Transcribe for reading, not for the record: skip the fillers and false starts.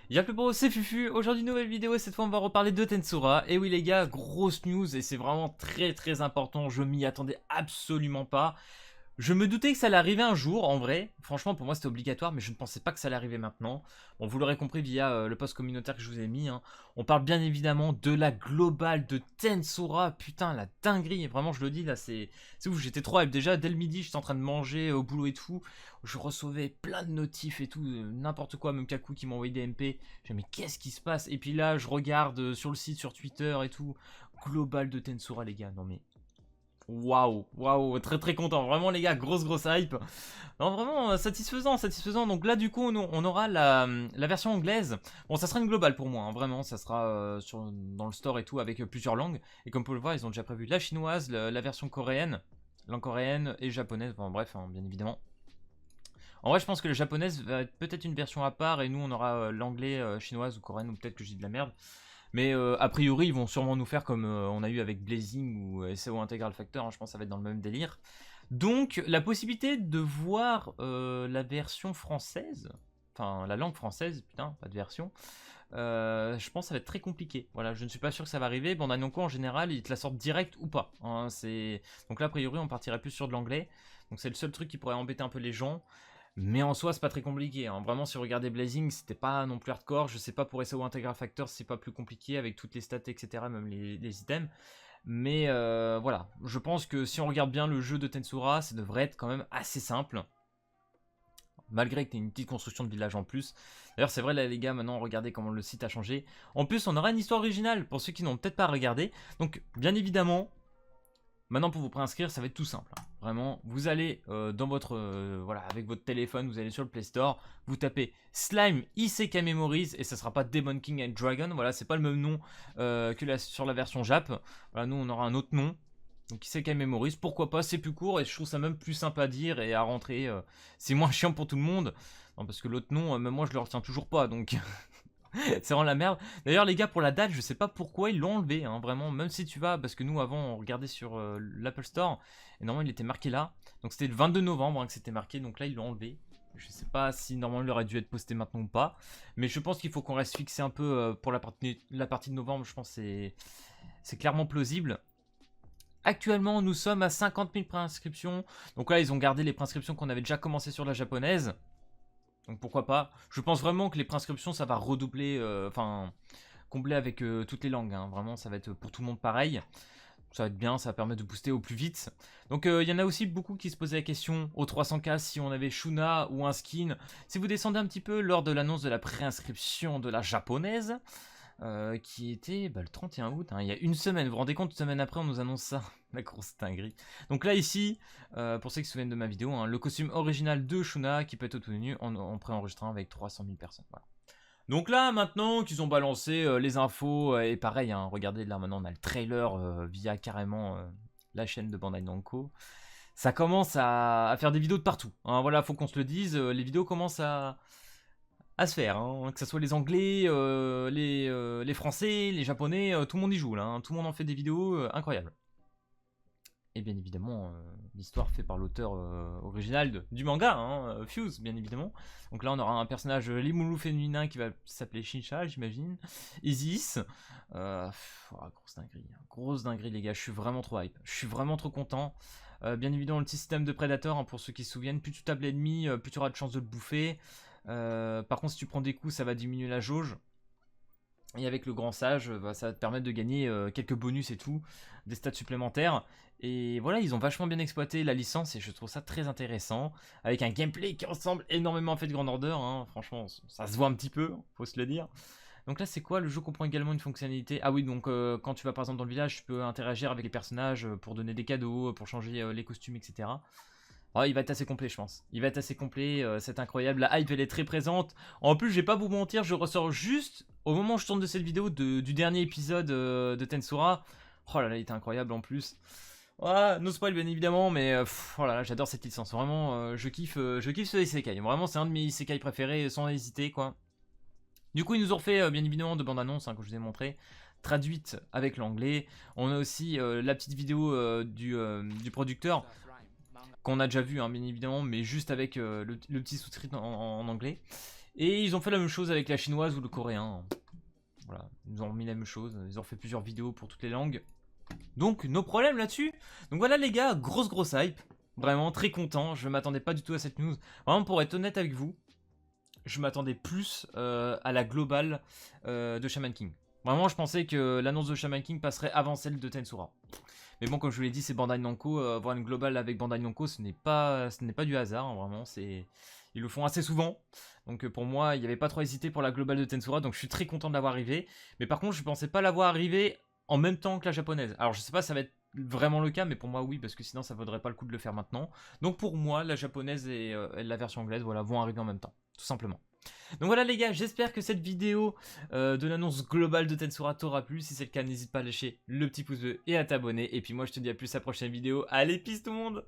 Y'a plus beau, c'est Fufu. Aujourd'hui, nouvelle vidéo. Cette fois, on va reparler de Tensura. Et oui, les gars, grosse news. Et c'est vraiment très important. Je m'y attendais absolument pas. Je me doutais que ça allait arriver un jour, en vrai. Franchement, pour moi, c'était obligatoire, mais je ne pensais pas que ça allait arriver maintenant. Bon, vous l'aurez compris via le post communautaire que je vous ai mis. Hein. On parle bien évidemment de la globale de Tensura. Putain, la dinguerie. Vraiment, je le dis, là, c'est ouf. J'étais trop hype. Déjà, dès le midi, j'étais en train de manger au boulot et tout. Je recevais plein de notifs et tout. N'importe quoi, même Kaku qui m'a envoyé des MP. Je me dis, mais qu'est-ce qui se passe? Et puis là, je regarde sur le site, sur Twitter et tout. Globale de Tensura, les gars. Non, mais. Waouh, très content, vraiment les gars, grosse hype. Non, vraiment satisfaisant. Donc là, du coup, on aura la version anglaise. Bon, ça sera une globale pour moi, hein, vraiment, ça sera dans le store et tout avec plusieurs langues. Et comme vous pouvez le voir, ils ont déjà prévu la chinoise, la version coréenne, langue coréenne et japonaise. Enfin bref, hein, bien évidemment. En vrai, je pense que la japonaise va être peut-être une version à part et nous, on aura l'anglais, chinoise ou coréenne, ou peut-être que je dis de la merde. Mais a priori, ils vont sûrement nous faire comme on a eu avec Blazing ou SAO Integral Factor, hein, je pense que ça va être dans le même délire. Donc, la possibilité de voir la version française, enfin la langue française, putain, pas de version, je pense que ça va être très compliqué. Voilà, je ne suis pas sûr que ça va arriver. Bandai Namco, en général, ils te la sortent direct ou pas. Hein, donc là, a priori, on partirait plus sur de l'anglais. Donc c'est le seul truc qui pourrait embêter un peu les gens. Mais en soi, c'est pas très compliqué. Hein. Vraiment, si vous regardez Blazing, c'était pas non plus hardcore. Je sais pas pour SAO Integral Factor, c'est pas plus compliqué avec toutes les stats, etc., même les items. Mais voilà, je pense que si on regarde bien le jeu de Tensura, ça devrait être quand même assez simple. Malgré que tu aies une petite construction de village en plus. D'ailleurs, c'est vrai, là, les gars, maintenant, regardez comment le site a changé. En plus, on aura une histoire originale pour ceux qui n'ont peut-être pas regardé. Donc, bien évidemment, maintenant, pour vous préinscrire, ça va être tout simple. Hein. Vraiment, vous allez dans votre voilà, avec votre téléphone, vous allez sur le Play Store, vous tapez Slime Isekai Memories et ça sera pas Demon King and Dragon. Voilà, c'est pas le même nom que sur la version Jap. Voilà, nous on aura un autre nom. Donc Isekai Memories, pourquoi pas, c'est plus court et je trouve ça même plus sympa à dire et à rentrer. C'est moins chiant pour tout le monde. Non, parce que l'autre nom, même moi je le retiens toujours pas donc. C'est vraiment la merde. D'ailleurs, les gars, pour la date, je sais pas pourquoi ils l'ont enlevé. Hein, vraiment, même si tu vas, parce que nous, avant, on regardait sur l'Apple Store, et normalement, il était marqué là. Donc, c'était le 22 novembre hein, que c'était marqué. Donc là, ils l'ont enlevé. Je sais pas si normalement il aurait dû être posté maintenant ou pas. Mais je pense qu'il faut qu'on reste fixé un peu pour la partie de novembre. Je pense que c'est clairement plausible. Actuellement, nous sommes à 50 000 préinscriptions. Donc là, ils ont gardé les préinscriptions qu'on avait déjà commencé sur la japonaise. Donc pourquoi pas. Je pense vraiment que les préinscriptions, ça va redoubler, enfin, combler avec toutes les langues. Hein. Vraiment, ça va être pour tout le monde pareil. Ça va être bien, ça va permettre de booster au plus vite. Donc il y en a aussi beaucoup qui se posaient la question au 300k si on avait Shuna ou un skin. Si vous descendez un petit peu lors de l'annonce de la préinscription de la japonaise, qui était le 31 août, hein, il y a une semaine. Vous vous rendez compte, une semaine après, on nous annonce ça. La grosse dinguerie. Donc là, ici, pour ceux qui se souviennent de ma vidéo, hein, le costume original de Shuna qui peut être obtenu en préenregistrant avec 300 000 personnes. Voilà. Donc là, maintenant qu'ils ont balancé les infos, et pareil, hein, regardez, là maintenant on a le trailer via carrément la chaîne de Bandai Namco. Ça commence à faire des vidéos de partout. Hein, voilà, faut qu'on se le dise, les vidéos commencent à se faire, hein, que ce soit les Anglais, les Français, les Japonais, tout le monde y joue là, hein, tout le monde en fait des vidéos incroyables. Et bien évidemment, l'histoire faite par l'auteur original du manga, hein, Fuse, bien évidemment. Donc là, on aura un personnage Limuru féminin qui va s'appeler Shinsha, j'imagine. Isis. Grosse dinguerie, les gars. Je suis vraiment trop hype. Je suis vraiment trop content. Bien évidemment, le petit système de Predator, hein, pour ceux qui se souviennent. Plus tu tapes l'ennemi, plus tu auras de chances de le bouffer. Par contre, si tu prends des coups, ça va diminuer la jauge. Et avec le grand sage, ça va te permettre de gagner quelques bonus et tout, des stats supplémentaires. Et voilà, ils ont vachement bien exploité la licence et je trouve ça très intéressant. Avec un gameplay qui ressemble énormément à Fate Grand Order, hein. Franchement, ça se voit un petit peu, faut se le dire. Donc là, c'est quoi? Le jeu comprend également une fonctionnalité. Ah oui, donc quand tu vas par exemple dans le village, tu peux interagir avec les personnages pour donner des cadeaux, pour changer les costumes, etc. Oh, il va être assez complet, je pense. Il va être assez complet, c'est incroyable. La hype, elle est très présente. En plus, je vais pas vous mentir, je ressors juste au moment où je tourne de cette vidéo du dernier épisode de Tensura. Oh là là, il était incroyable en plus. Ouais, no spoil bien évidemment, mais oh là là, j'adore cette licence. Vraiment, je kiffe ce isekai. Vraiment, c'est un de mes isekai préférés, sans hésiter, quoi. Du coup, ils nous ont refait, bien évidemment, de bande-annonce, hein, que je vous ai montré, traduite avec l'anglais. On a aussi la petite vidéo du producteur qu'on a déjà vu, hein, bien évidemment, mais juste avec le petit sous-titre en anglais. Et ils ont fait la même chose avec la chinoise ou le coréen. Voilà, ils ont remis la même chose. Ils ont fait plusieurs vidéos pour toutes les langues. Donc, nos problèmes là-dessus. Donc voilà les gars, grosse hype. Vraiment très content. Je m'attendais pas du tout à cette news. Vraiment, pour être honnête avec vous, je m'attendais plus à la globale de Shaman King. Vraiment, je pensais que l'annonce de Shaman King passerait avant celle de Tensura. Mais bon, comme je vous l'ai dit, c'est Bandai Namco. Avoir une globale avec Bandai Namco, ce n'est pas du hasard. Hein, vraiment, ils le font assez souvent. Donc pour moi, il n'y avait pas trop hésité pour la globale de Tensura. Donc je suis très content de l'avoir arrivé. Mais par contre, je ne pensais pas l'avoir arrivé en même temps que la japonaise. Alors je sais pas si ça va être vraiment le cas, mais pour moi oui, parce que sinon ça vaudrait pas le coup de le faire maintenant. Donc pour moi, la japonaise et la version anglaise, voilà, vont arriver en même temps, tout simplement. Donc voilà les gars, j'espère que cette vidéo de l'annonce globale de Tensura t'aura plu. Si c'est le cas, n'hésite pas à lâcher le petit pouce bleu et à t'abonner. Et puis moi je te dis à plus à la prochaine vidéo. Allez, peace tout le monde!